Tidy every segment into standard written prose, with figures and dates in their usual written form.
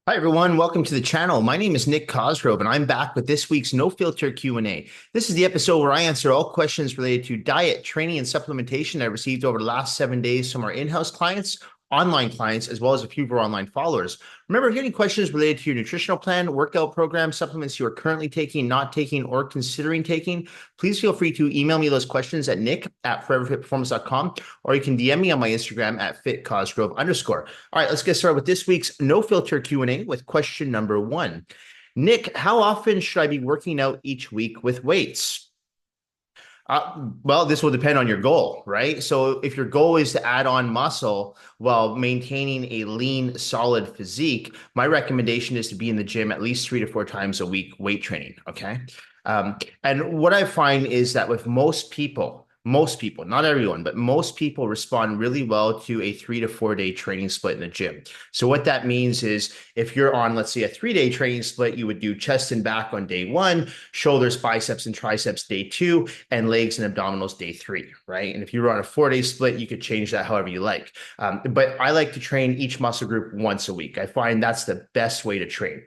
Hi, everyone. Welcome to the channel. My name is Nick Cosgrove, and I'm back with this week's No Filter Q&A. This is the episode where I answer all questions related to diet, training, and supplementation I received over the last 7 days from our in-house clients, online clients, as well as a few of our online followers. Remember, if you have any questions related to your nutritional plan, workout program, supplements you are currently taking, not taking, or considering taking, please feel free to email me those questions at nick@foreverfitperformance.com, or you can DM me on my Instagram at fitcosgrove_. All right, let's get started with this week's No Filter Q&A with question number 1. Nick, how often should I be working out each week with weights? Well, this will depend on your goal, right? So if your goal is to add on muscle while maintaining a lean, solid physique, my recommendation is to be in the gym at least 3 to 4 times a week weight training, okay? And what I find is that with most people, not everyone, but most people respond really well to a 3 to 4 day training split in the gym. So what that means is if you're on, let's say, a 3 day training split, you would do chest and back on day 1, shoulders, biceps, and triceps day 2, and legs and abdominals day 3, right? And if you were on a 4 day split, you could change that however you like. But I like to train each muscle group once a week. I find that's the best way to train.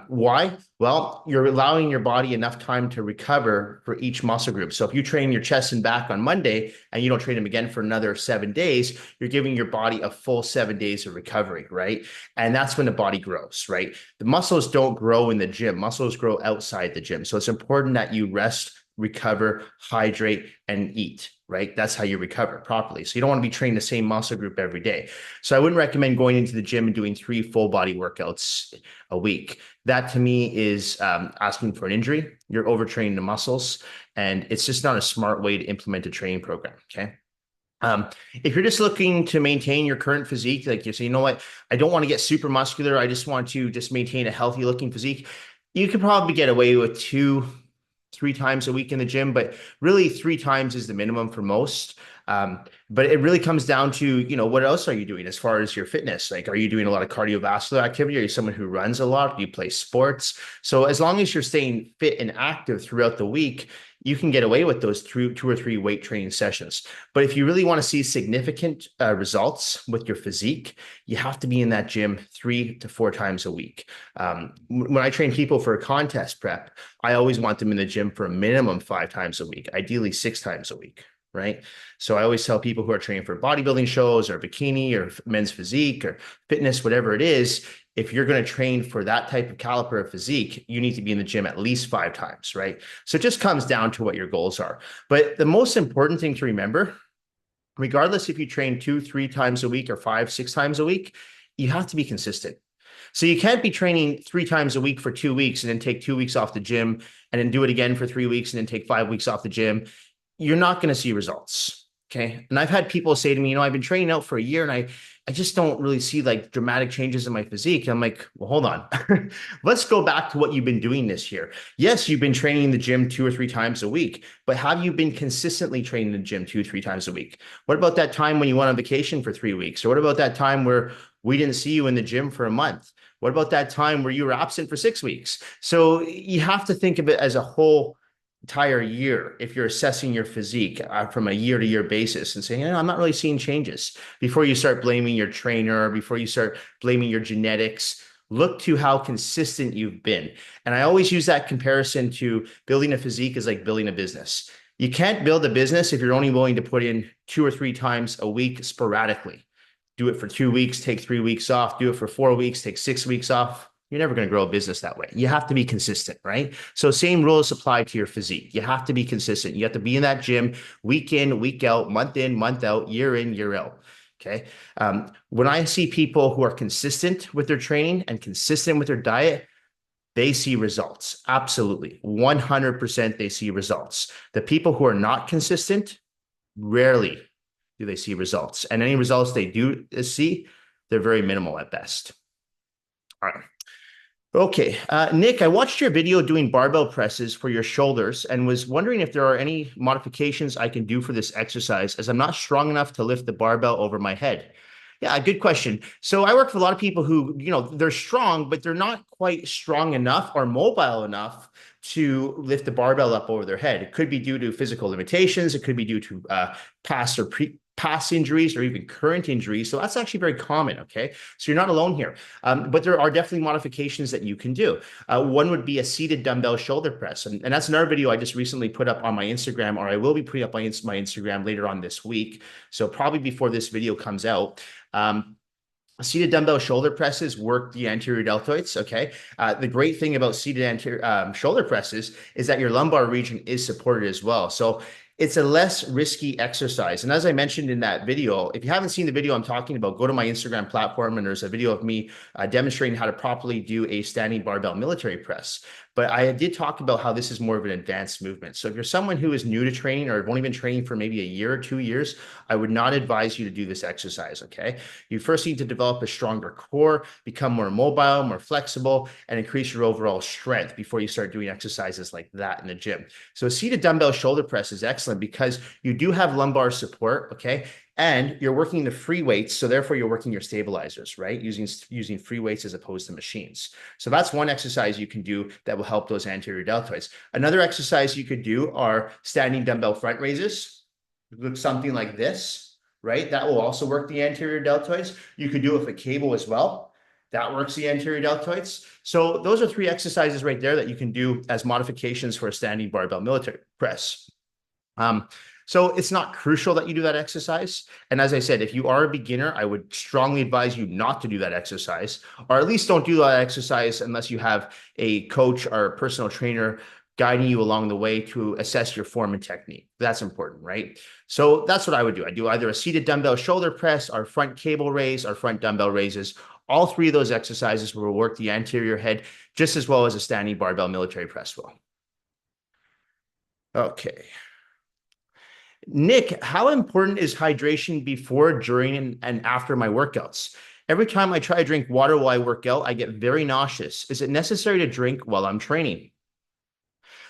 Why? Well, you're allowing your body enough time to recover for each muscle group. So if you train your chest and back on Monday and you don't train them again for another 7 days, you're giving your body a full 7 days of recovery, right? And that's when the body grows, right? The muscles don't grow in the gym. Muscles grow outside the gym. So it's important that you rest, recover, hydrate, and eat, right? That's how you recover properly. So you don't want to be training the same muscle group every day. So I wouldn't recommend going into the gym and doing 3 full body workouts a week. That to me is asking for an injury. You're overtraining the muscles, and it's just not a smart way to implement a training program, okay? If you're just looking to maintain your current physique, like you say, you know what, I don't want to get super muscular. I just want to just maintain a healthy looking physique. You could probably get away with 3 times a week in the gym, but really 3 times is the minimum for most. But it really comes down to, what else are you doing as far as your fitness? Like, are you doing a lot of cardiovascular activity? Are you someone who runs a lot? Do you play sports? So as long as you're staying fit and active throughout the week, you can get away with those 2 or 3 weight training sessions. But if you really want to see significant results with your physique, you have to be in that gym 3 to 4 times a week. When I train people for a contest prep, I always want them in the gym for a minimum 5 times a week, ideally 6 times a week, right? So I always tell people who are training for bodybuilding shows or bikini or men's physique or fitness, whatever it is, if you're going to train for that type of caliber of physique, you need to be in the gym at least 5 times, right? So it just comes down to what your goals are. But the most important thing to remember, regardless if you train 2, 3 times a week or 5, 6 times a week, you have to be consistent. So you can't be training 3 times a week for 2 weeks and then take 2 weeks off the gym and then do it again for 3 weeks and then take 5 weeks off the gym. You're not going to see results. Okay. And I've had people say to me, I've been training out for a year and I just don't really see like dramatic changes in my physique. I'm like, well, hold on. Let's go back to what you've been doing this year. Yes, you've been training in the gym 2 or 3 times a week, but have you been consistently training in the gym 2, 3 times a week? What about that time when you went on vacation for 3 weeks? Or what about that time where we didn't see you in the gym for a month? What about that time where you were absent for 6 weeks? So you have to think of it as a whole entire year if you're assessing your physique from a year-to-year basis and saying, I'm not really seeing changes. Before you start blaming your trainer, before you start blaming your genetics, look to how consistent you've been. And I always use that comparison to building a physique is like building a business. You can't build a business if you're only willing to put in 2 or 3 times a week sporadically. Do it for 2 weeks, take 3 weeks off, do it for 4 weeks, take 6 weeks off. You're never going to grow a business that way. You have to be consistent, right? So same rules apply to your physique. You have to be consistent. You have to be in that gym week in, week out, month in, month out, year in, year out. Okay. When I see people who are consistent with their training and consistent with their diet, they see results. Absolutely. 100% they see results. The people who are not consistent, rarely do they see results. And any results they do see, they're very minimal at best. All right. Okay, Nick, I watched your video doing barbell presses for your shoulders and was wondering if there are any modifications I can do for this exercise as I'm not strong enough to lift the barbell over my head. Yeah, good question. So I work with a lot of people who, they're strong, but they're not quite strong enough or mobile enough to lift the barbell up over their head. It could be due to physical limitations. It could be due to past or past injuries or even current injuries. So that's actually very common. Okay. So you're not alone here. But there are definitely modifications that you can do. One would be a seated dumbbell shoulder press. And that's another video I just recently put up on my Instagram, or I will be putting up on my Instagram later on this week. So probably before this video comes out. Seated dumbbell shoulder presses work the anterior deltoids. Okay. The great thing about seated anterior shoulder presses is that your lumbar region is supported as well. So it's a less risky exercise. And as I mentioned in that video, if you haven't seen the video I'm talking about, go to my Instagram platform and there's a video of me demonstrating how to properly do a standing barbell military press. But I did talk about how this is more of an advanced movement. So if you're someone who is new to training or have only been training for maybe a year or 2 years, I would not advise you to do this exercise. Okay. You first need to develop a stronger core, become more mobile, more flexible, and increase your overall strength before you start doing exercises like that in the gym. So a seated dumbbell shoulder press is excellent because you do have lumbar support, okay? And you're working the free weights, so therefore you're working your stabilizers, right? Using free weights as opposed to machines. So that's one exercise you can do that will help those anterior deltoids. Another exercise you could do are standing dumbbell front raises. Look something like this, right? That will also work the anterior deltoids. You could do it with a cable as well. That works the anterior deltoids. So those are 3 exercises right there that you can do as modifications for a standing barbell military press. So it's not crucial that you do that exercise. And as I said, if you are a beginner, I would strongly advise you not to do that exercise, or at least don't do that exercise unless you have a coach or a personal trainer guiding you along the way to assess your form and technique. That's important, right? So that's what I would do. I do either a seated dumbbell shoulder press, or front cable raise, or front dumbbell raises. All 3 of those exercises will work the anterior head just as well as a standing barbell military press will. Okay. Nick, how important is hydration before, during, and after my workouts? Every time I try to drink water while I work out, I get very nauseous. Is it necessary to drink while I'm training?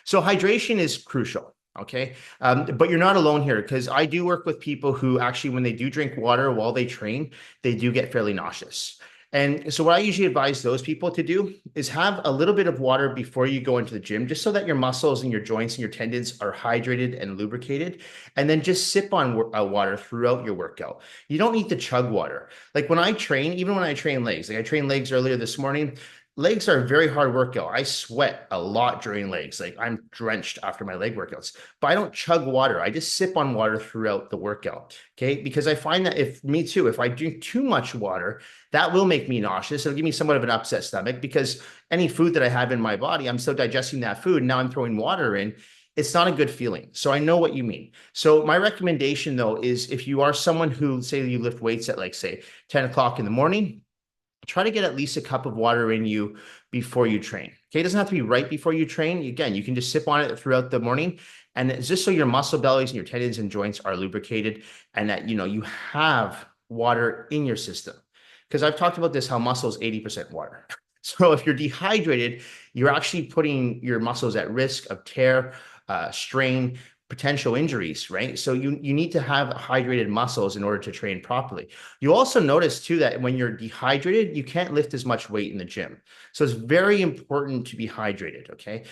So hydration is crucial. Okay. But you're not alone here, because I do work with people who actually, when they do drink water while they train, they do get fairly nauseous. And so what I usually advise those people to do is have a little bit of water before you go into the gym, just so that your muscles and your joints and your tendons are hydrated and lubricated. And then just sip on water throughout your workout. You don't need to chug water. Like when I train, even when I train legs, like I trained legs earlier this morning, legs are a very hard workout. I sweat a lot during legs. Like I'm drenched after my leg workouts, but I don't chug water. I just sip on water throughout the workout. Okay. Because I find that if I drink too much water, that will make me nauseous. It'll give me somewhat of an upset stomach, because any food that I have in my body, I'm still digesting that food. Now I'm throwing water in. It's not a good feeling. So I know what you mean. So my recommendation though, is if you are someone who, say you lift weights at, like, say 10 o'clock in the morning, try to get at least a cup of water in you before you train. Okay. It doesn't have to be right before you train. Again, you can just sip on it throughout the morning. And it's just so your muscle bellies and your tendons and joints are lubricated, and that, you have water in your system. Because I've talked about this, how muscle is 80% water. So if you're dehydrated, you're actually putting your muscles at risk of tear, strain, potential injuries, right? So you need to have hydrated muscles in order to train properly. You also notice too that when you're dehydrated, you can't lift as much weight in the gym. So it's very important to be hydrated, okay?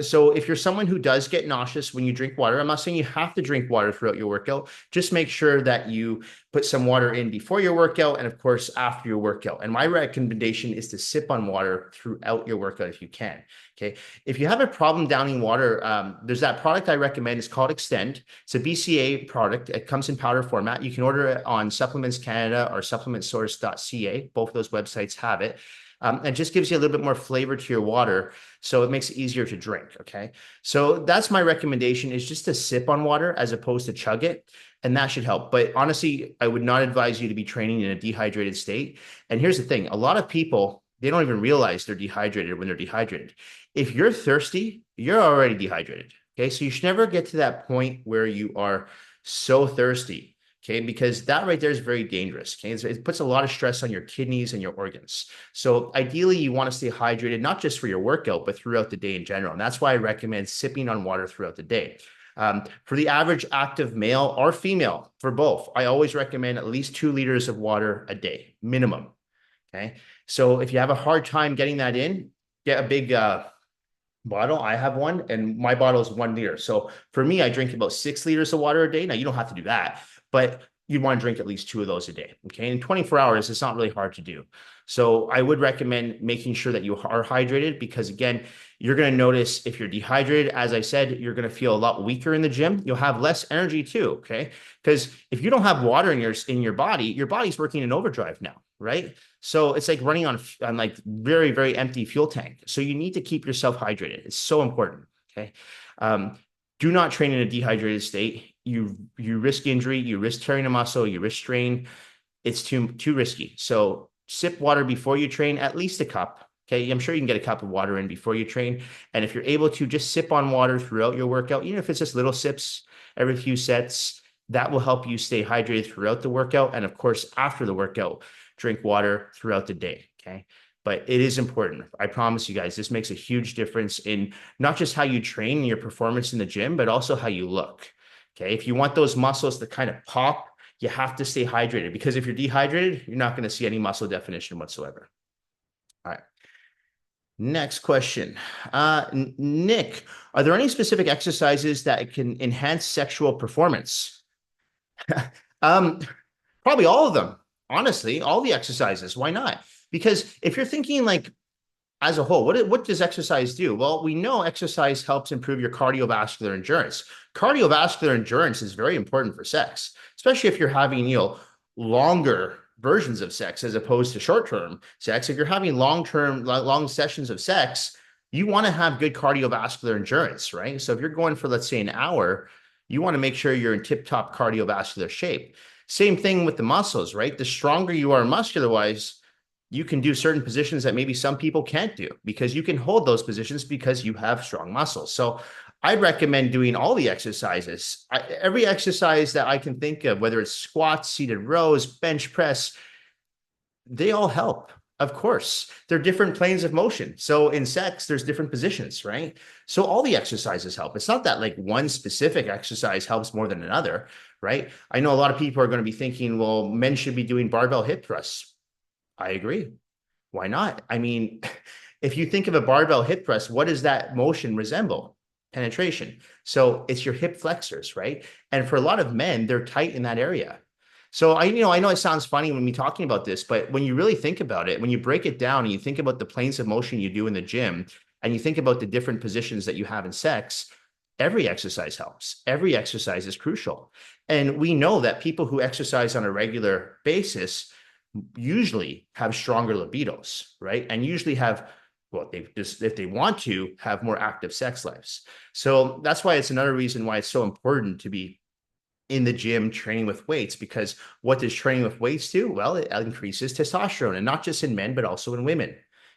So if you're someone who does get nauseous when you drink water, I'm not saying you have to drink water throughout your workout. Just make sure that you put some water in before your workout, and of course after your workout. And my recommendation is to sip on water throughout your workout if you can. Okay. If you have a problem downing water, there's that product I recommend. It's called Extend. It's a BCA product. It comes in powder format. You can order it on Supplements Canada or supplementsource.ca. Both of those websites have it. It just gives you a little bit more flavor to your water, so it makes it easier to drink. Okay. So that's my recommendation, is just to sip on water as opposed to chug it. And that should help. But honestly, I would not advise you to be training in a dehydrated state. And here's the thing. A lot of people, they don't even realize they're dehydrated when they're dehydrated. If you're thirsty, you're already dehydrated. Okay. So you should never get to that point where you are so thirsty. Okay. Because that right there is very dangerous. Okay. It puts a lot of stress on your kidneys and your organs. So ideally, you want to stay hydrated, not just for your workout, but throughout the day in general. And that's why I recommend sipping on water throughout the day. For the average active male or female, for both, I always recommend at least 2 liters of water a day, minimum. Okay. So if you have a hard time getting that in, get a big bottle. I have one, and my bottle is 1 liter. So for me, I drink about 6 liters of water a day. Now you don't have to do that, but you want to drink at least 2 of those a day. Okay. In 24 hours, it's not really hard to do. So I would recommend making sure that you are hydrated because, again, you're going to notice if you're dehydrated, as I said, you're going to feel a lot weaker in the gym. You'll have less energy too. Okay. Because if you don't have water in your body, your body's working in overdrive now, right? So it's like running on like very, very empty fuel tank. So you need to keep yourself hydrated. It's so important. Okay. Um, do not train in a dehydrated state. You risk injury, you risk tearing a muscle, you risk strain. It's too risky. So sip water before you train, at least a cup. Okay, I'm sure you can get a cup of water in before you train. And if you're able to, just sip on water throughout your workout, even if it's just little sips every few sets, that will help you stay hydrated throughout the workout. And of course, after the workout, drink water throughout the day. Okay. But it is important. I promise you guys, this makes a huge difference in not just how you train and your performance in the gym, but also how you look. Okay. If you want those muscles to kind of pop, you have to stay hydrated because if you're dehydrated, you're not going to see any muscle definition whatsoever. All right. Next question. Nick, are there any specific exercises that can enhance sexual performance? um, Probably all of them. Honestly, all the exercises. Why not? Because if you're thinking like as a whole, what does exercise do? Well, we know exercise helps improve your cardiovascular endurance. Cardiovascular endurance is very important for sex, especially if you're having, longer versions of sex as opposed to short-term sex. If you're having long sessions of sex, you want to have good cardiovascular endurance, right? So if you're going for, let's say, an hour, you want to make sure you're in tip-top cardiovascular shape. Same thing with the muscles, right? The stronger you are muscular-wise, you can do certain positions that maybe some people can't do because you can hold those positions because you have strong muscles. So I'd recommend doing all the exercises. Every exercise that I can think of, whether it's squats, seated rows, bench press, they all help. Of course, they're different planes of motion. So in sex, there's different positions, right? So all the exercises help. It's not that like one specific exercise helps more than another, right? I know a lot of people are going to be thinking, well, men should be doing barbell hip thrusts. I agree. Why not? I mean, if you think of a barbell hip press, what does that motion resemble? Penetration. So it's your hip flexors, right? And for a lot of men, they're tight in that area. So I know it sounds funny when we talking about this, but when you really think about it, when you break it down and you think about the planes of motion you do in the gym, and you think about the different positions that you have in sex, every exercise helps. Every exercise is crucial. And we know that people who exercise on a regular basis usually have stronger libidos, right? And usually have, well, they just, if they want to, have more active sex lives. So that's why it's another reason why it's so important to be in the gym training with weights, because what does training with weights do? Well, it increases testosterone, and not just in men, but also in women.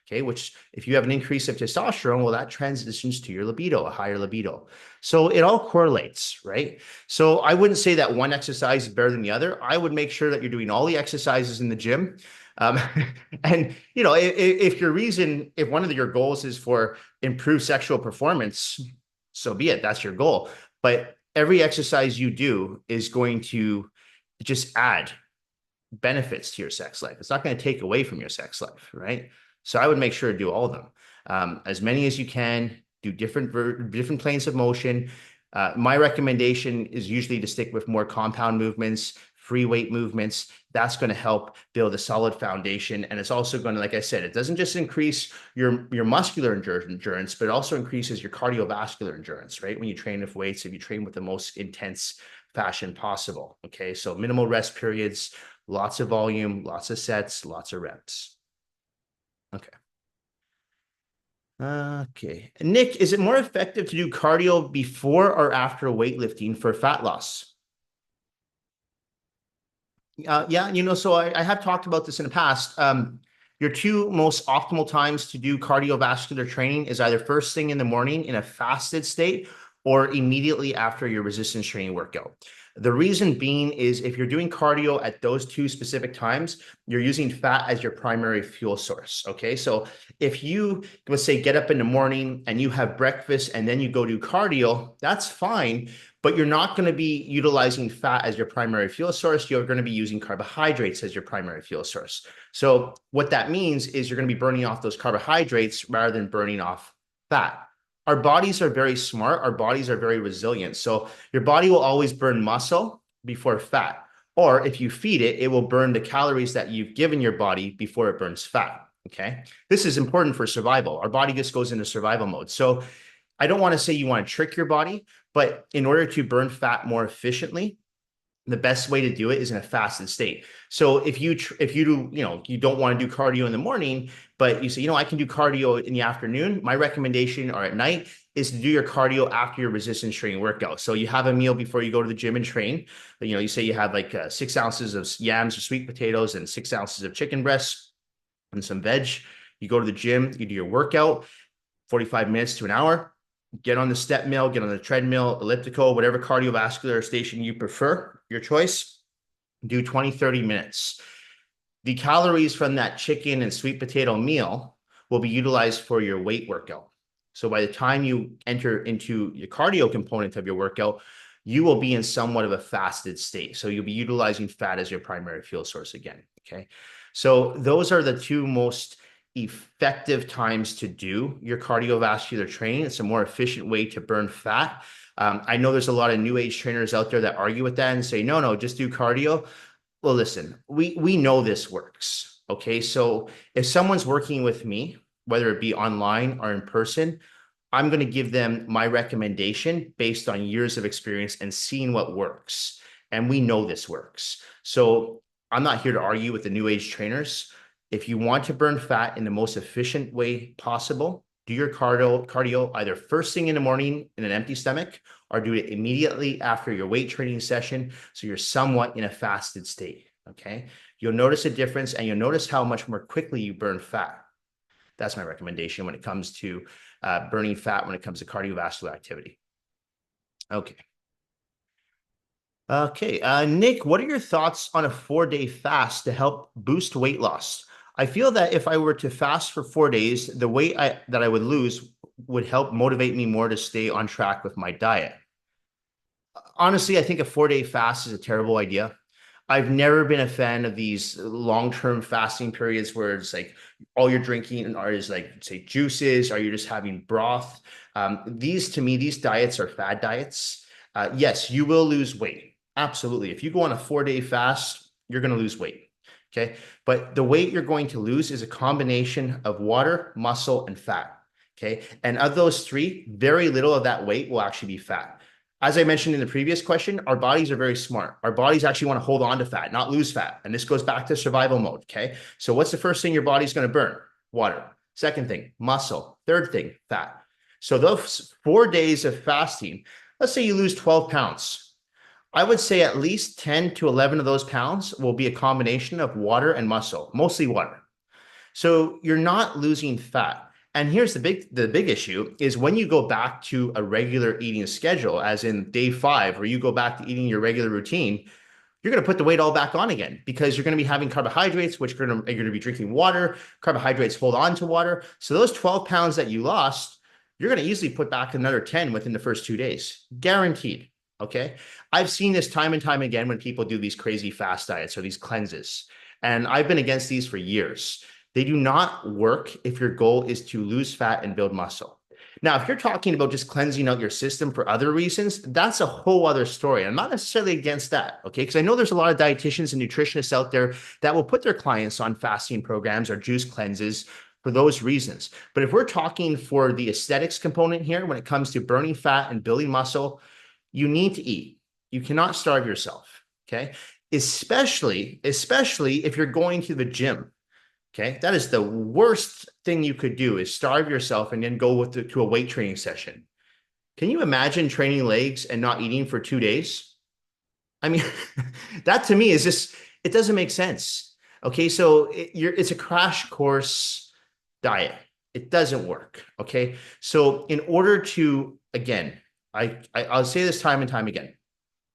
Okay, which if you have an increase of testosterone, well, that transitions to your libido, a higher libido. So it all correlates, right? So I wouldn't say that one exercise is better than the other. I would make sure that you're doing all the exercises in the gym. Um, and if one of your goals is for improved sexual performance, so be it. That's your goal. But every exercise you do is going to just add benefits to your sex life. It's not going to take away from your sex life, right? So I would make sure to do all of them, as many as you can. Do different planes of motion. My recommendation is usually to stick with more compound movements, free weight movements. That's going to help build a solid foundation, and it's also going to, like I said, it doesn't just increase your muscular endurance, but it also increases your cardiovascular endurance. Right? When you train with weights, if you train with the most intense fashion possible. Okay, so minimal rest periods, lots of volume, lots of sets, lots of reps. Okay. Okay. Nick, is it more effective to do cardio before or after weightlifting for fat loss? Yeah, so I have talked about this in the past. Your two most optimal times to do cardiovascular training is either first thing in the morning in a fasted state or immediately after your resistance training workout. The reason being is if you're doing cardio at those two specific times, you're using fat as your primary fuel source. Okay. So if you, let's say, get up in the morning and you have breakfast and then you go do cardio, that's fine. But you're not going to be utilizing fat as your primary fuel source. You're going to be using carbohydrates as your primary fuel source. So what that means is you're going to be burning off those carbohydrates rather than burning off fat. Our bodies are very smart. Our bodies are very resilient. So your body will always burn muscle before fat. Or if you feed it, it will burn the calories that you've given your body before it burns fat. Okay. This is important for survival. Our body just goes into survival mode. So I don't want to say you want to trick your body, but in order to burn fat more efficiently, the best way to do it is in a fasted state. So if you do, you don't want to do cardio in the morning, but you say, I can do cardio in the afternoon. My recommendation or at night is to do your cardio after your resistance training workout. So you have a meal before you go to the gym and train. You say you have like 6 ounces of yams or sweet potatoes and 6 ounces of chicken breasts and some veg. You go to the gym, you do your workout, 45 minutes to an hour. Get on the step mill, get on the treadmill, elliptical, whatever cardiovascular station you prefer, your choice. Do 20, 30 minutes. The calories from that chicken and sweet potato meal will be utilized for your weight workout. So by the time you enter into your cardio component of your workout, you will be in somewhat of a fasted state. So you'll be utilizing fat as your primary fuel source again. Okay. So those are the two most effective times to do your cardiovascular training. It's a more efficient way to burn fat. I know there's a lot of new age trainers out there that argue with that and say, no, just do cardio. Well, listen, we know this works. Okay. So if someone's working with me, whether it be online or in person, I'm going to give them my recommendation based on years of experience and seeing what works. And we know this works. So I'm not here to argue with the new age trainers. If you want to burn fat in the most efficient way possible, do your cardio either first thing in the morning in an empty stomach or do it immediately after your weight training session. So you're somewhat in a fasted state. Okay. You'll notice a difference and you'll notice how much more quickly you burn fat. That's my recommendation when it comes to burning fat, when it comes to cardiovascular activity. Okay. Okay. Nick, what are your thoughts on a 4-day fast to help boost weight loss? I feel that if I were to fast for 4 days, the weight that I would lose would help motivate me more to stay on track with my diet. Honestly, I think a 4-day fast is a terrible idea. I've never been a fan of these long-term fasting periods where it's like all you're drinking are is like, say, juices, or you're just having broth. To me, these diets are fad diets. Yes, you will lose weight. Absolutely. If you go on a 4-day fast, you're going to lose weight. Okay. But the weight you're going to lose is a combination of water, muscle, and fat. Okay. And of those three, very little of that weight will actually be fat. As I mentioned in the previous question, our bodies are very smart. Our bodies actually want to hold on to fat, not lose fat. And this goes back to survival mode. Okay. So what's the first thing your body's going to burn? Water. Second thing, muscle. Third thing, fat. So those 4 days of fasting, let's say you lose 12 pounds. I would say at least 10 to 11 of those pounds will be a combination of water and muscle, mostly water. So you're not losing fat. And here's the big issue is when you go back to a regular eating schedule, as in day 5, where you go back to eating your regular routine, you're going to put the weight all back on again because you're going to be having carbohydrates, which you're going to be drinking water. Carbohydrates hold on to water. So those 12 pounds that you lost, you're going to easily put back another 10 within the first 2 days. Guaranteed. Okay. I've seen this time and time again when people do these crazy fast diets or these cleanses. And I've been against these for years. They do not work if your goal is to lose fat and build muscle. Now, if you're talking about just cleansing out your system for other reasons, that's a whole other story. I'm not necessarily against that, okay? Because I know there's a lot of dietitians and nutritionists out there that will put their clients on fasting programs or juice cleanses for those reasons. But if we're talking for the aesthetics component here, when it comes to burning fat and building muscle, you need to eat. You cannot starve yourself, okay? Especially if you're going to the gym. Okay, that is the worst thing you could do is starve yourself and then go to a weight training session. Can you imagine training legs and not eating for 2 days? I mean, that to me is just, it doesn't make sense. Okay, so it's a crash course diet. It doesn't work. Okay, so in order to, again, I'll say this time and time again,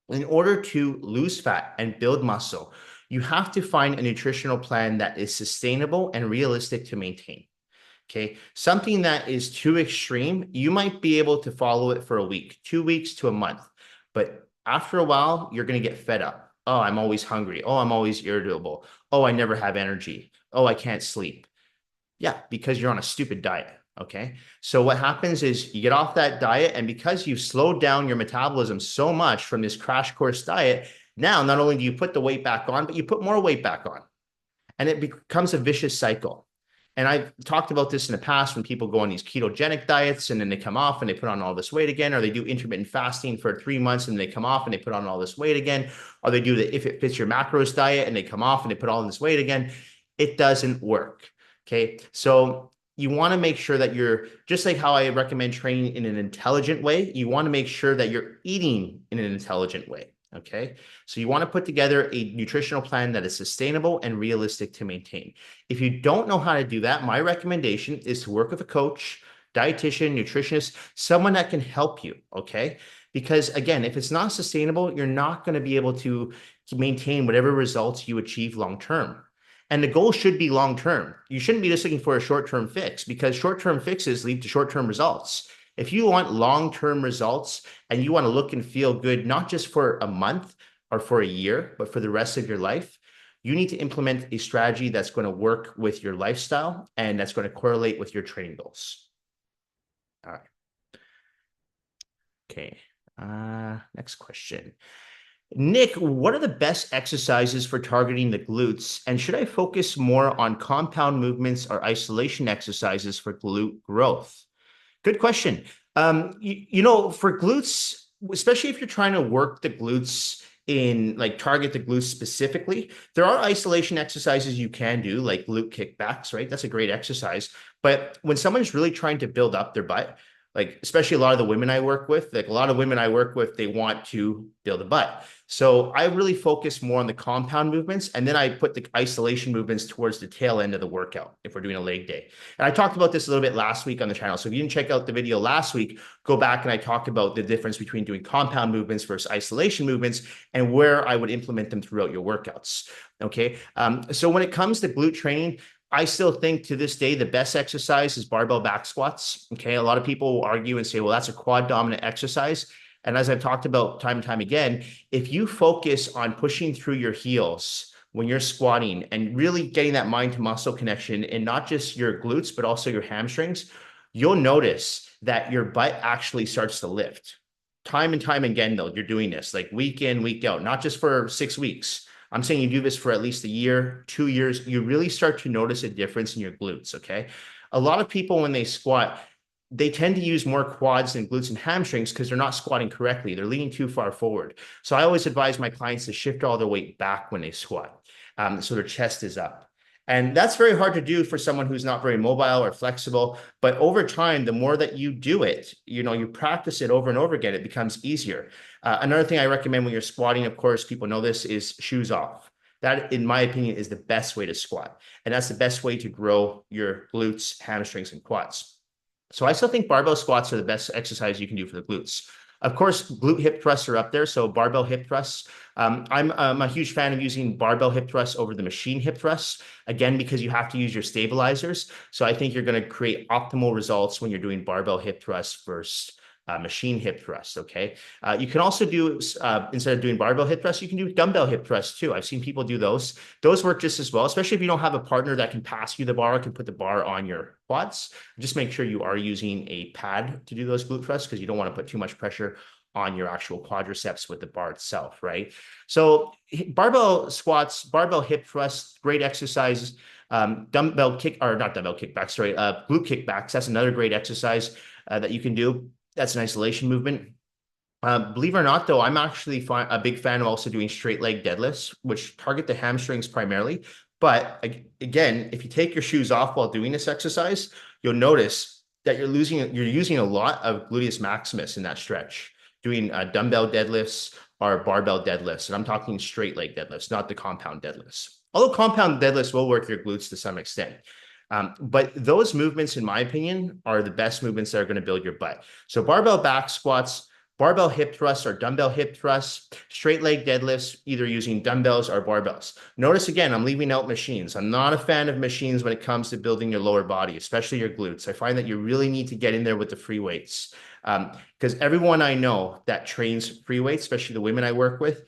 in order to lose fat and build muscle, you have to find a nutritional plan that is sustainable and realistic to maintain. Okay. Something that is too extreme, you might be able to follow it for a week, 2 weeks to a month. But after a while, you're going to get fed up. Oh, I'm always hungry. Oh, I'm always irritable. Oh, I never have energy. Oh, I can't sleep. Yeah, because you're on a stupid diet. Okay. So what happens is you get off that diet, and because you've slowed down your metabolism so much from this crash course diet, Now, not only do you put the weight back on, but you put more weight back on, and it becomes a vicious cycle. And I've talked about this in the past when people go on these ketogenic diets and then they come off and they put on all this weight again, or they do intermittent fasting for 3 months and they come off and they put on all this weight again, or they do the if it fits your macros diet and they come off and they put all this weight again. It doesn't work. Okay. So you want to make sure that you're just like how I recommend training in an intelligent way. You want to make sure that you're eating in an intelligent way. Okay. So you want to put together a nutritional plan that is sustainable and realistic to maintain. If you don't know how to do that, my recommendation is to work with a coach, dietitian, nutritionist, someone that can help you. Okay. Because again, if it's not sustainable, you're not going to be able to maintain whatever results you achieve long term. And the goal should be long term. You shouldn't be just looking for a short term fix, because short term fixes lead to short term results. If you want long term results and you want to look and feel good, not just for a month or for a year, but for the rest of your life, you need to implement a strategy that's going to work with your lifestyle and that's going to correlate with your training goals. All right. Okay. Next question. Nick, what are the best exercises for targeting the glutes? And should I focus more on compound movements or isolation exercises for glute growth? Good question. For glutes, especially if you're trying to work the glutes in like target the glutes specifically, there are isolation exercises you can do, like glute kickbacks, right? That's a great exercise. But when someone's really trying to build up their butt, like especially a lot of the women I work with, they want to build a butt. So I really focus more on the compound movements, and then I put the isolation movements towards the tail end of the workout if we're doing a leg day. And I talked about this a little bit last week on the channel. So if you didn't check out the video last week, go back and I talked about the difference between doing compound movements versus isolation movements and where I would implement them throughout your workouts. Okay. So when it comes to glute training, I still think to this day, the best exercise is barbell back squats. Okay. A lot of people will argue and say, well, that's a quad dominant exercise. And as I've talked about time and time again, if you focus on pushing through your heels when you're squatting and really getting that mind to muscle connection in not just your glutes, but also your hamstrings, you'll notice that your butt actually starts to lift. Time and time again, though, you're doing this like week in, week out, not just for 6 weeks. I'm saying you do this for at least a year, 2 years, you really start to notice a difference in your glutes, okay? A lot of people, when they squat, they tend to use more quads than glutes and hamstrings because they're not squatting correctly. They're leaning too far forward. So I always advise my clients to shift all their weight back when they squat, so their chest is up. And that's very hard to do for someone who's not very mobile or flexible. But over time, the more that you do it, you practice it over and over again, it becomes easier. Another thing I recommend when you're squatting, of course, people know this, is shoes off. That, in my opinion, is the best way to squat. And that's the best way to grow your glutes, hamstrings, and quads. So I still think barbell squats are the best exercise you can do for the glutes. Of course, glute hip thrusts are up there. So barbell hip thrusts. I'm a huge fan of using barbell hip thrusts over the machine hip thrusts, again, because you have to use your stabilizers. So I think you're going to create optimal results when you're doing barbell hip thrusts versus machine hip thrust. Okay. You can also do, instead of doing barbell hip thrusts, you can do dumbbell hip thrusts too. I've seen people do those. Those work just as well, especially if you don't have a partner that can pass you the bar, can put the bar on your quads. Just make sure you are using a pad to do those glute thrusts, because you don't want to put too much pressure on your actual quadriceps with the bar itself, right? So barbell squats, barbell hip thrusts, great exercises. Dumbbell kick, or not dumbbell kickbacks, sorry, glute kickbacks. That's another great exercise that you can do. That's an isolation movement. Believe it or not, though, I'm actually a big fan of also doing straight leg deadlifts, which target the hamstrings primarily. But again, if you take your shoes off while doing this exercise, you'll notice that you're using a lot of gluteus maximus in that stretch, doing dumbbell deadlifts or barbell deadlifts. And I'm talking straight leg deadlifts, not the compound deadlifts. Although compound deadlifts will work your glutes to some extent. But those movements, in my opinion, are the best movements that are going to build your butt. So barbell back squats, barbell hip thrusts or dumbbell hip thrusts, straight leg deadlifts, either using dumbbells or barbells. Notice again, I'm leaving out machines. I'm not a fan of machines when it comes to building your lower body, especially your glutes. I find that you really need to get in there with the free weights. Because everyone I know that trains free weights, especially the women I work with,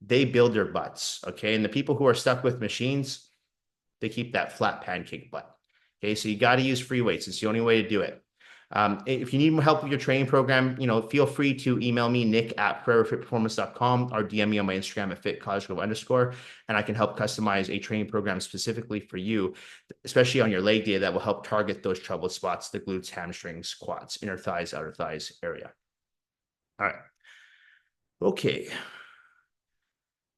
they build their butts, okay? And the people who are stuck with machines, they keep that flat pancake butt. Okay, so you got to use free weights. It's the only way to do it. If you need more help with your training program, feel free to email me, nick@foreverfitperformance.com, or DM me on my Instagram at @fitcosgrove_, and I can help customize a training program specifically for you, especially on your leg day, that will help target those troubled spots, the glutes, hamstrings, quads, inner thighs, outer thighs area. All right. Okay.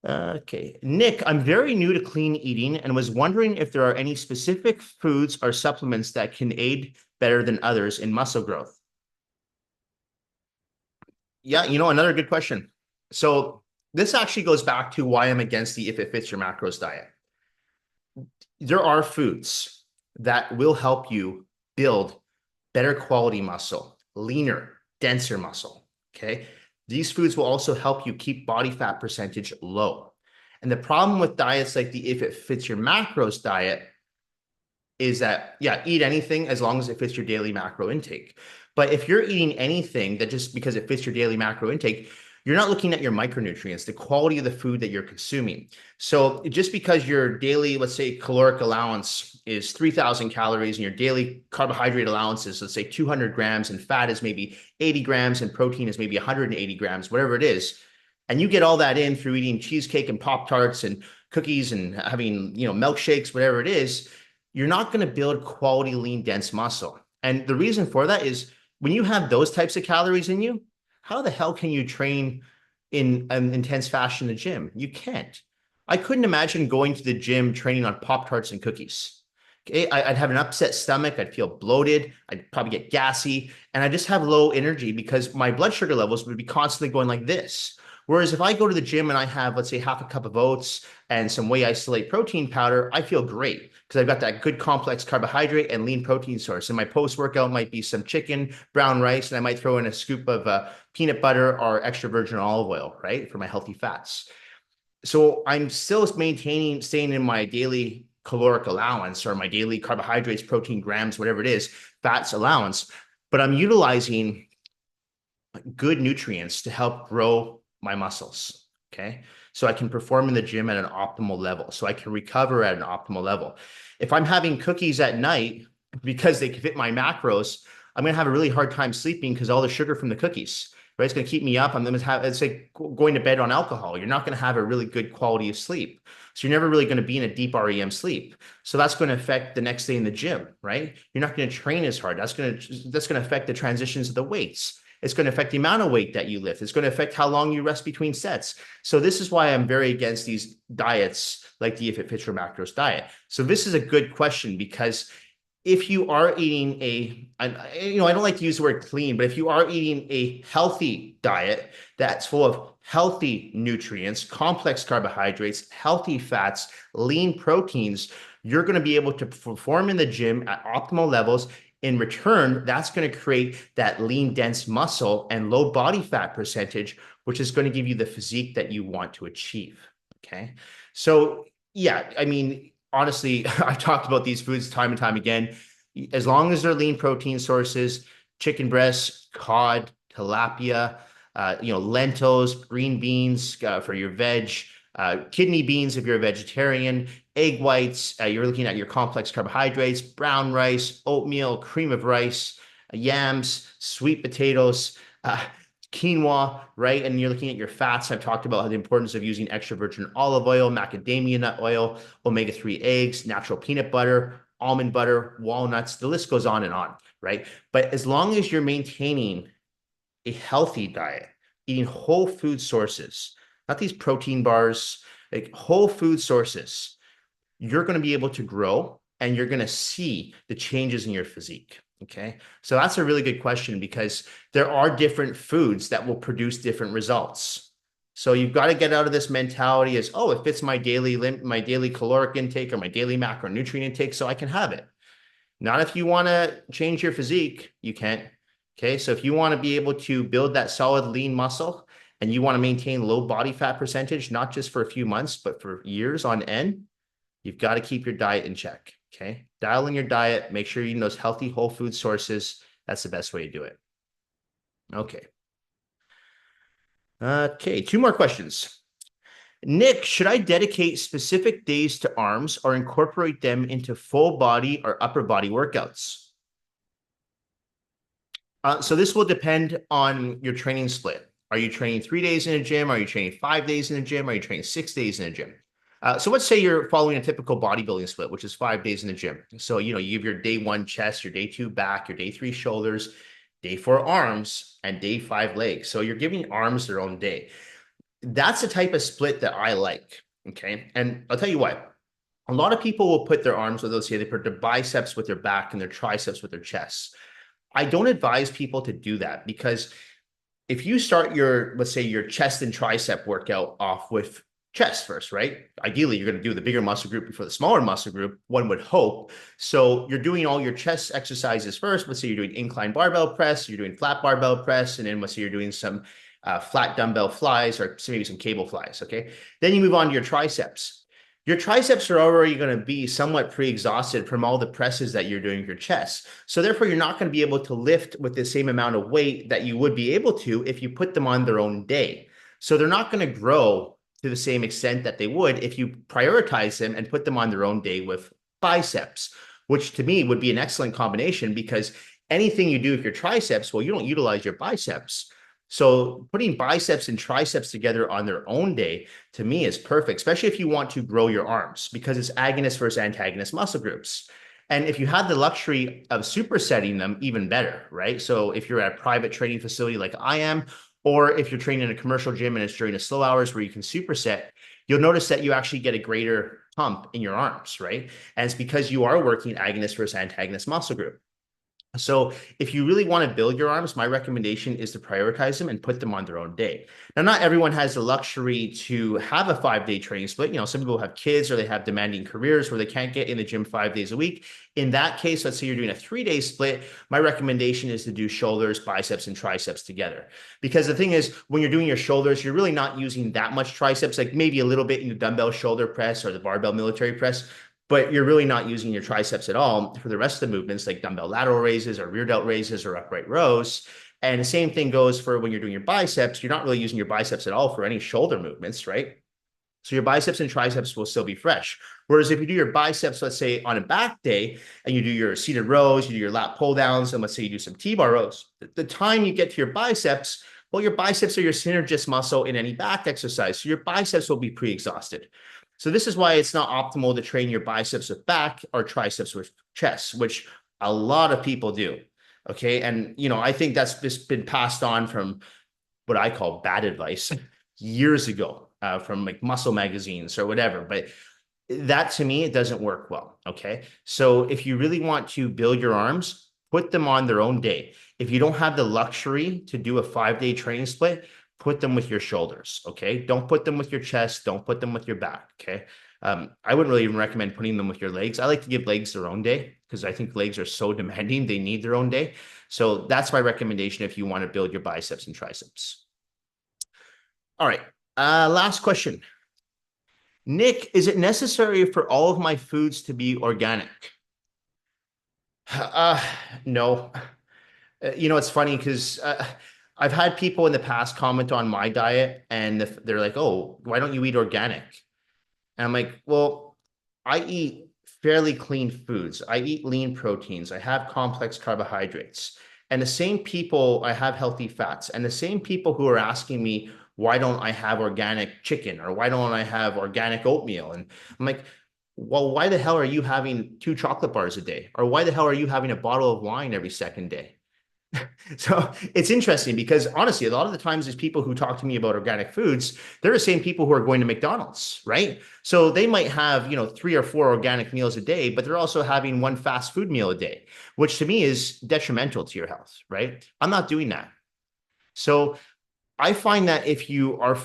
Okay. Nick, I'm very new to clean eating and was wondering if there are any specific foods or supplements that can aid better than others in muscle growth. Yeah, another good question. So this actually goes back to why I'm against the if it fits your macros diet. There are foods that will help you build better quality muscle, leaner, denser muscle. Okay. These foods will also help you keep body fat percentage low. And the problem with diets like the if it fits your macros diet is that, yeah, eat anything as long as it fits your daily macro intake. But if you're eating anything that just because it fits your daily macro intake, you're not looking at your micronutrients, the quality of the food that you're consuming. So just because your daily, let's say, caloric allowance is 3,000 calories and your daily carbohydrate allowance is, let's say, 200 grams, and fat is maybe 80 grams and protein is maybe 180 grams, whatever it is, and you get all that in through eating cheesecake and Pop-Tarts and cookies and having, milkshakes, whatever it is, you're not going to build quality, lean, dense muscle. And the reason for that is when you have those types of calories in you, how the hell can you train in an intense fashion in the gym? You can't. I couldn't imagine going to the gym training on Pop-Tarts and cookies. Okay, I'd have an upset stomach. I'd feel bloated. I'd probably get gassy, and I just have low energy because my blood sugar levels would be constantly going like this. Whereas if I go to the gym and I have, let's say, half a cup of oats and some whey isolate protein powder, I feel great because I've got that good complex carbohydrate and lean protein source. And my post-workout might be some chicken, brown rice, and I might throw in a scoop of peanut butter or extra virgin olive oil, right, for my healthy fats. So I'm still staying in my daily caloric allowance or my daily carbohydrates, protein grams, whatever it is, fats allowance, but I'm utilizing good nutrients to help grow my muscles. Okay. So I can perform in the gym at an optimal level. So I can recover at an optimal level. If I'm having cookies at night because they fit my macros, I'm going to have a really hard time sleeping because all the sugar from the cookies, right? It's going to keep me up. I'm going to have, it's like going to bed on alcohol. You're not going to have a really good quality of sleep. So you're never really going to be in a deep REM sleep. So that's going to affect the next day in the gym, right? You're not going to train as hard. That's going to affect the transitions of the weights. It's going to affect the amount of weight that you lift. It's going to affect how long you rest between sets. So this is why I'm very against these diets like the if it fits your macros diet. So this is a good question because if you are eating I don't like to use the word clean, but if you are eating a healthy diet that's full of healthy nutrients, complex carbohydrates, healthy fats, lean proteins, you're going to be able to perform in the gym at optimal levels. In return, that's going to create that lean, dense muscle and low body fat percentage, which is going to give you the physique that you want to achieve. Okay. So, yeah, I mean, honestly, I've talked about these foods time and time again. As long as they're lean protein sources, chicken breasts, cod, tilapia, lentils, green beans for your veg, kidney beans if you're a vegetarian, egg whites, you're looking at your complex carbohydrates, brown rice, oatmeal, cream of rice, yams, sweet potatoes, quinoa, right? And you're looking at your fats. I've talked about the importance of using extra virgin olive oil, macadamia nut oil, omega-3 eggs, natural peanut butter, almond butter, walnuts. The list goes on and on, right? But as long as you're maintaining a healthy diet, eating whole food sources, not these protein bars, like whole food sources, you're going to be able to grow and you're going to see the changes in your physique. Okay. So that's a really good question because there are different foods that will produce different results. So you've got to get out of this mentality as, oh, it fits my daily caloric intake or my daily macronutrient intake, so I can have it. Not if you want to change your physique, you can't. Okay. So if you want to be able to build that solid lean muscle and you want to maintain low body fat percentage, not just for a few months, but for years on end, you've got to keep your diet in check. Okay. Dial in your diet, make sure you're eating those healthy whole food sources. That's the best way to do it. Okay. Okay. Two more questions. Nick, should I dedicate specific days to arms or incorporate them into full body or upper body workouts? So this will depend on your training split. Are you training 3 days in a gym? Are you training 5 days in a gym? Are you training 6 days in a gym? So let's say you're following a typical bodybuilding split, which is 5 days in the gym. So, you give your day one chest, your day two back, your day three shoulders, day four arms, and day five legs. So you're giving arms their own day. That's the type of split that I like. Okay. And I'll tell you what, a lot of people will put their arms, let's say they put their biceps with their back and their triceps with their chests. I don't advise people to do that because if you start your, let's say, your chest and tricep workout off with chest first, right? Ideally, you're going to do the bigger muscle group before the smaller muscle group, one would hope. So you're doing all your chest exercises first. Let's say you're doing incline barbell press, you're doing flat barbell press, and then let's say you're doing some flat dumbbell flies or maybe some cable flies, okay? Then you move on to your triceps. Your triceps are already going to be somewhat pre-exhausted from all the presses that you're doing with your chest. So therefore, you're not going to be able to lift with the same amount of weight that you would be able to if you put them on their own day. So they're not going to grow to the same extent that they would if you prioritize them and put them on their own day with biceps, which to me would be an excellent combination because anything you do with your triceps, well, you don't utilize your biceps. So putting biceps and triceps together on their own day, to me, is perfect, especially if you want to grow your arms because it's agonist versus antagonist muscle groups. And if you had the luxury of supersetting them, even better, right? So if you're at a private training facility like I am, or if you're training in a commercial gym and it's during the slow hours where you can superset, you'll notice that you actually get a greater pump in your arms, right? And it's because you are working agonist versus antagonist muscle group. So if you really want to build your arms, my recommendation is to prioritize them and put them on their own day. Now, not everyone has the luxury to have a 5 day training split. Some people have kids or they have demanding careers where they can't get in the gym 5 days a week. In that case, let's say you're doing a 3 day split. My recommendation is to do shoulders, biceps, and triceps together. Because the thing is, when you're doing your shoulders, you're really not using that much triceps, like maybe a little bit in the dumbbell shoulder press or the barbell military press, but you're really not using your triceps at all for the rest of the movements like dumbbell lateral raises or rear delt raises or upright rows. And the same thing goes for when you're doing your biceps. You're not really using your biceps at all for any shoulder movements, right? So your biceps and triceps will still be fresh. Whereas if you do your biceps, let's say on a back day, and you do your seated rows, you do your lat pull downs, and let's say you do some T-bar rows, the time you get to your biceps, well, your biceps are your synergist muscle in any back exercise. So your biceps will be pre-exhausted. So this is why it's not optimal to train your biceps with back or triceps with chest, which a lot of people do. Okay. And, I think that's just been passed on from what I call bad advice years ago, from like muscle magazines or whatever. But that to me, it doesn't work well. Okay. So if you really want to build your arms, put them on their own day. If you don't have the luxury to do a 5 day training split, put them with your shoulders. Okay. Don't put them with your chest. Don't put them with your back. Okay. I wouldn't really even recommend putting them with your legs. I like to give legs their own day because I think legs are so demanding. They need their own day. So that's my recommendation if you want to build your biceps and triceps. All right. Last question. Nick, is it necessary for all of my foods to be organic? Uh, no. It's funny because I've had people in the past comment on my diet and they're like, oh, why don't you eat organic? And I'm like, well, I eat fairly clean foods. I eat lean proteins. I have complex carbohydrates. And the same people, I have healthy fats. And the same people who are asking me, why don't I have organic chicken or why don't I have organic oatmeal? And I'm like, well, why the hell are you having 2 chocolate bars a day? Or why the hell are you having a bottle of wine every second day? So it's interesting because honestly, a lot of the times these people who talk to me about organic foods, they're the same people who are going to McDonald's, right? So they might have, 3 or 4 organic meals a day, but they're also having one fast food meal a day, which to me is detrimental to your health, right? I'm not doing that. So I find that if you are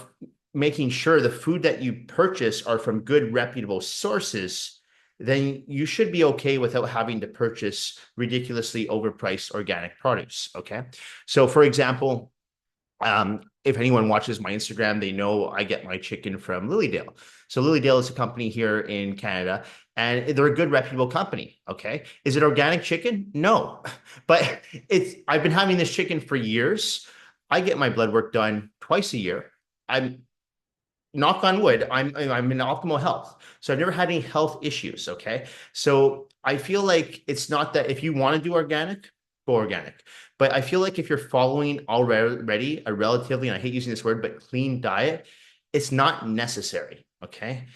making sure the food that you purchase are from good, reputable sources, then you should be okay without having to purchase ridiculously overpriced organic produce. Okay. So for example, if anyone watches my Instagram, they know I get my chicken from Lilydale. So Lilydale is a company here in Canada and they're a good reputable company. Okay. Is it organic chicken? No, but I've been having this chicken for years. I get my blood work done twice a year. I'm knock on wood, I'm in optimal health. So I've never had any health issues. Okay. So I feel like it's not that if you want to do organic, go organic. But I feel like if you're following already a relatively, and I hate using this word, but clean diet, it's not necessary. Okay.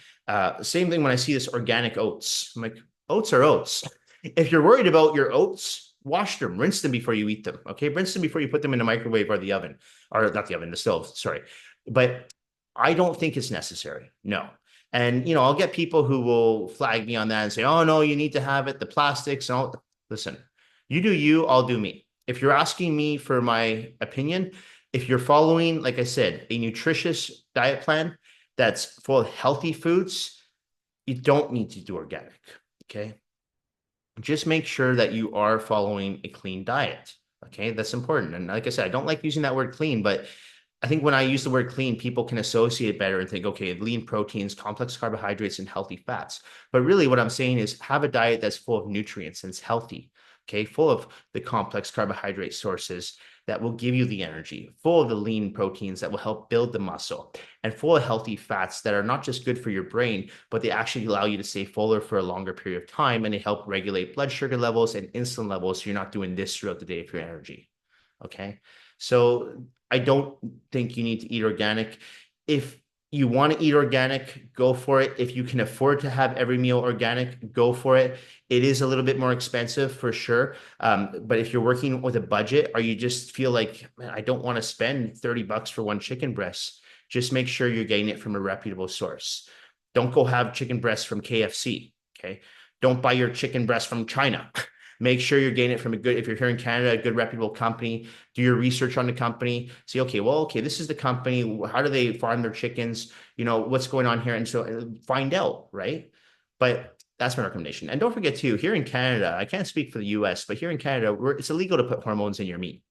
Same thing when I see this organic oats. I'm like, oats are oats. If you're worried about your oats, wash them, rinse them before you eat them. Okay. Rinse them before you put them in the microwave or the oven, or not the oven, the stove. Sorry. But I don't think it's necessary. No. And, I'll get people who will flag me on that and say, oh, no, you need to have it, the plastics and all. Listen, you do you, I'll do me. If you're asking me for my opinion, if you're following, like I said, a nutritious diet plan that's full of healthy foods, you don't need to do organic. Okay. Just make sure that you are following a clean diet. Okay. That's important. And like I said, I don't like using that word clean, but I think when I use the word clean, people can associate better and think, okay, lean proteins, complex carbohydrates, and healthy fats. But really what I'm saying is have a diet that's full of nutrients and it's healthy, okay, full of the complex carbohydrate sources that will give you the energy, full of the lean proteins that will help build the muscle, and full of healthy fats that are not just good for your brain, but they actually allow you to stay fuller for a longer period of time, and they help regulate blood sugar levels and insulin levels so you're not doing this throughout the day for your energy, okay? So I don't think you need to eat organic. If you want to eat organic, go for it. If you can afford to have every meal organic, go for it. It is a little bit more expensive for sure. But if you're working with a budget or you just feel like, man, I don't want to spend $30 for one chicken breast, just make sure you're getting it from a reputable source. Don't go have chicken breasts from KFC. Okay. Don't buy your chicken breast from China. Make sure you're getting it from if you're here in Canada, a good reputable company. Do your research on the company. See, okay, this is the company. How do they farm their chickens? What's going on here? And so find out, right? But that's my recommendation. And don't forget too, here in Canada, I can't speak for the US, but here in Canada, it's illegal to put hormones in your meat.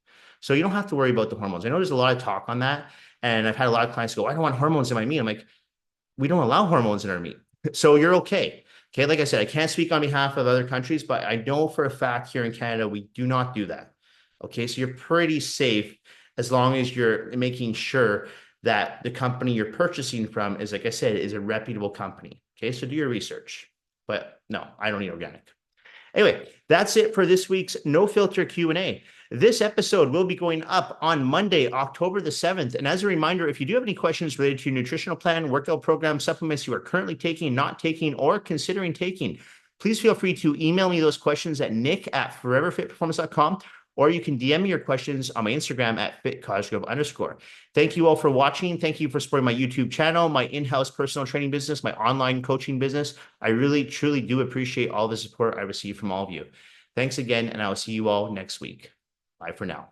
So you don't have to worry about the hormones. I know there's a lot of talk on that. And I've had a lot of clients go, I don't want hormones in my meat. I'm like, we don't allow hormones in our meat. So you're okay. Okay, like I said, I can't speak on behalf of other countries, but I know for a fact here in Canada, we do not do that. Okay, so you're pretty safe as long as you're making sure that the company you're purchasing from is, like I said, is a reputable company. Okay, so do your research. But no, I don't eat organic. Anyway, that's it for this week's No Filter Q&A. This episode will be going up on Monday, October the 7th. And as a reminder, if you do have any questions related to your nutritional plan, workout program, supplements you are currently taking, not taking, or considering taking, please feel free to email me those questions at nick@foreverfitperformance.com, or you can DM me your questions on my Instagram at @fitcosgrove_. Thank you all for watching. Thank you for supporting my YouTube channel, my in-house personal training business, my online coaching business. I really, truly do appreciate all the support I receive from all of you. Thanks again, and I will see you all next week. Bye for now.